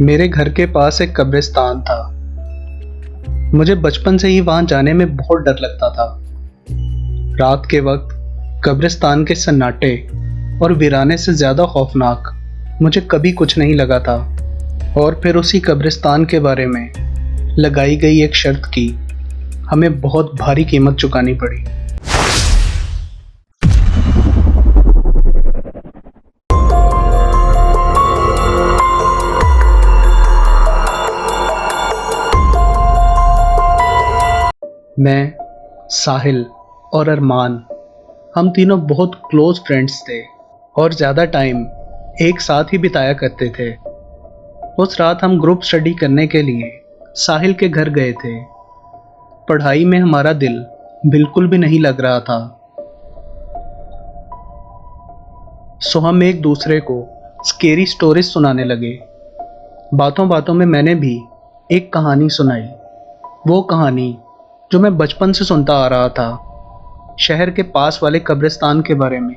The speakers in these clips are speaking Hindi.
मेरे घर के पास एक कब्रिस्तान था। मुझे बचपन से ही वहां जाने में बहुत डर लगता था। रात के वक्त कब्रिस्तान के सन्नाटे और वीराने से ज्यादा खौफनाक मुझे कभी कुछ नहीं लगा था। और फिर उसी कब्रिस्तान के बारे में लगाई गई एक शर्त की हमें बहुत भारी कीमत चुकानी पड़ी। मैं, साहिल और अरमान, हम तीनों बहुत क्लोज फ्रेंड्स थे और ज़्यादा टाइम एक साथ ही बिताया करते थे। उस रात हम ग्रुप स्टडी करने के लिए साहिल के घर गए थे। पढ़ाई में हमारा दिल बिल्कुल भी नहीं लग रहा था, सो हम एक दूसरे को स्केरी स्टोरीज सुनाने लगे। बातों बातों में मैंने भी एक कहानी सुनाई, वो कहानी जो मैं बचपन से सुनता आ रहा था, शहर के पास वाले कब्रिस्तान के बारे में।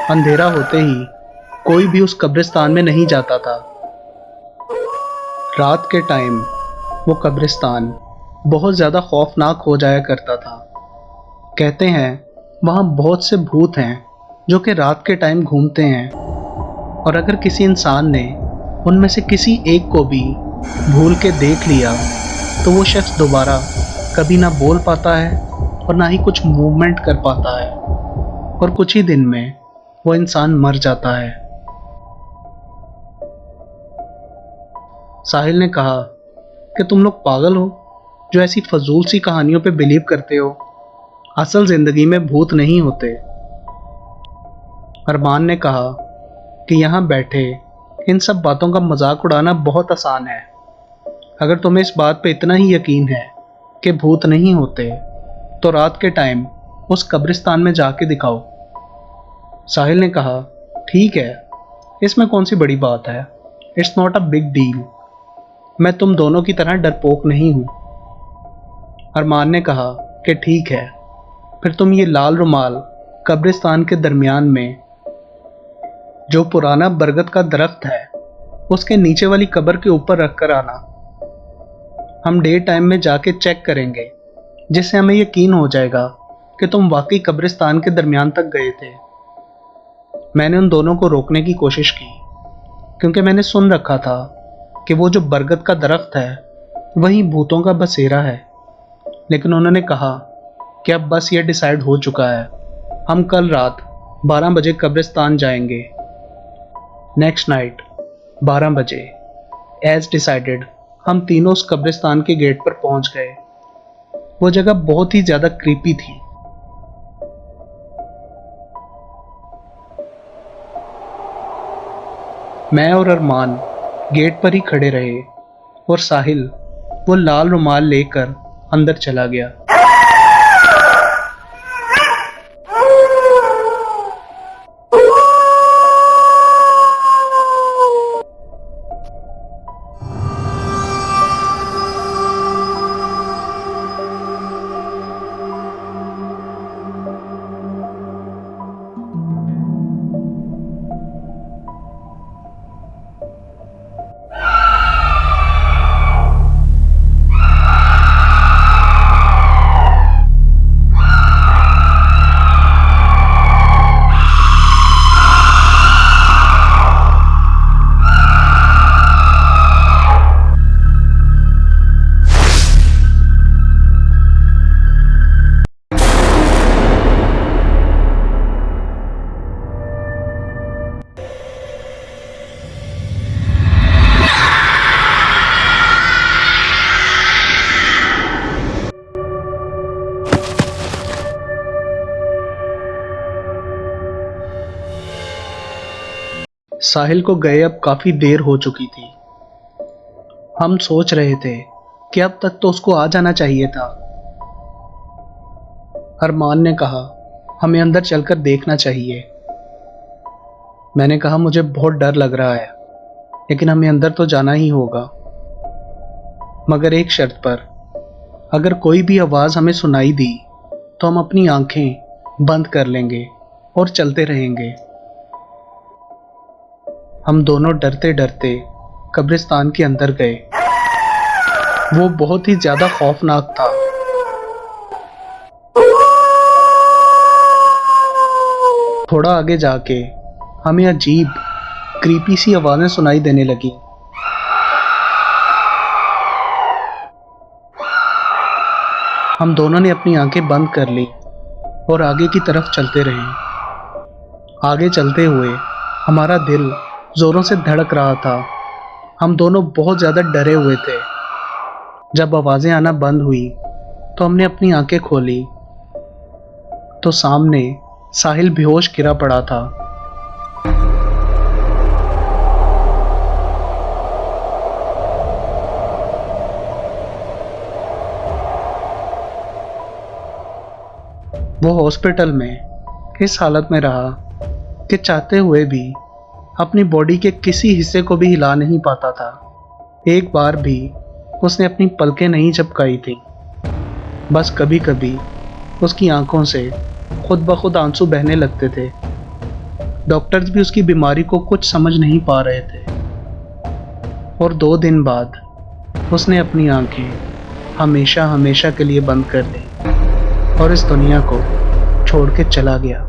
अंधेरा होते ही कोई भी उस कब्रिस्तान में नहीं जाता था। रात के टाइम वो कब्रिस्तान बहुत ज़्यादा खौफनाक हो जाया करता था। कहते हैं वहाँ बहुत से भूत हैं जो कि रात के टाइम घूमते हैं, और अगर किसी इंसान ने उनमें से किसी एक को भी भूल के देख लिया तो वो शख्स दोबारा कभी ना बोल पाता है और ना ही कुछ मूवमेंट कर पाता है, और कुछ ही दिन में वो इंसान मर जाता है। साहिल ने कहा कि तुम लोग पागल हो जो ऐसी फजूल सी कहानियों पे बिलीव करते हो। असल जिंदगी में भूत नहीं होते। अरमान ने कहा कि यहाँ बैठे इन सब बातों का मजाक उड़ाना बहुत आसान है। अगर तुम्हें इस बात पे इतना ही यकीन है कि भूत नहीं होते तो रात के टाइम उस कब्रिस्तान में जाके दिखाओ। साहिल ने कहा, ठीक है, इसमें कौन सी बड़ी बात है, it's not a big deal. मैं तुम दोनों की तरह डरपोक नहीं हूं। अरमान ने कहा कि ठीक है, फिर तुम ये लाल रुमाल कब्रिस्तान के दरमियान में जो पुराना बरगद का दरख्त है उसके नीचे वाली कब्र के ऊपर रख कर आना। हम डे टाइम में जाके चेक करेंगे, जिससे हमें यकीन हो जाएगा कि तुम वाकई कब्रिस्तान के दरमियान तक गए थे। मैंने उन दोनों को रोकने की कोशिश की, क्योंकि मैंने सुन रखा था कि वो जो बरगद का दरख्त है वही भूतों का बसेरा है। लेकिन उन्होंने कहा कि अब बस ये डिसाइड हो चुका है, हम कल रात 12 बजे कब्रिस्तान जाएंगे। नेक्स्ट नाइट 12 बजे एज डिसाइडेड हम तीनों उस कब्रिस्तान के गेट पर पहुंच गए। वो जगह बहुत ही ज्यादा क्रीपी थी। मैं और अरमान गेट पर ही खड़े रहे और साहिल वो लाल रुमाल लेकर अंदर चला गया। साहिल को गए अब काफी देर हो चुकी थी। हम सोच रहे थे कि अब तक तो उसको आ जाना चाहिए था। अरमान ने कहा, हमें अंदर चलकर देखना चाहिए। मैंने कहा, मुझे बहुत डर लग रहा है, लेकिन हमें अंदर तो जाना ही होगा, मगर एक शर्त पर। अगर कोई भी आवाज हमें सुनाई दी तो हम अपनी आंखें बंद कर लेंगे और चलते रहेंगे। हम दोनों डरते डरते कब्रिस्तान के अंदर गए। वो बहुत ही ज्यादा खौफनाक था। थोड़ा आगे जाके हमें अजीब क्रीपी सी आवाजें सुनाई देने लगी। हम दोनों ने अपनी आंखें बंद कर ली और आगे की तरफ चलते रहे। आगे चलते हुए हमारा दिल जोरों से धड़क रहा था। हम दोनों बहुत ज्यादा डरे हुए थे। जब आवाजें आना बंद हुई तो हमने अपनी आंखें खोली तो सामने साहिल बेहोश गिरा पड़ा था। वो हॉस्पिटल में इस हालत में रहा कि चाहते हुए भी अपनी बॉडी के किसी हिस्से को भी हिला नहीं पाता था। एक बार भी उसने अपनी पलकें नहीं झपकाई थी। बस कभी कभी उसकी आंखों से खुद ब खुद आंसू बहने लगते थे। डॉक्टर्स भी उसकी बीमारी को कुछ समझ नहीं पा रहे थे। और 2 दिन बाद उसने अपनी आंखें हमेशा हमेशा के लिए बंद कर दी और इस दुनिया को छोड़ के चला गया।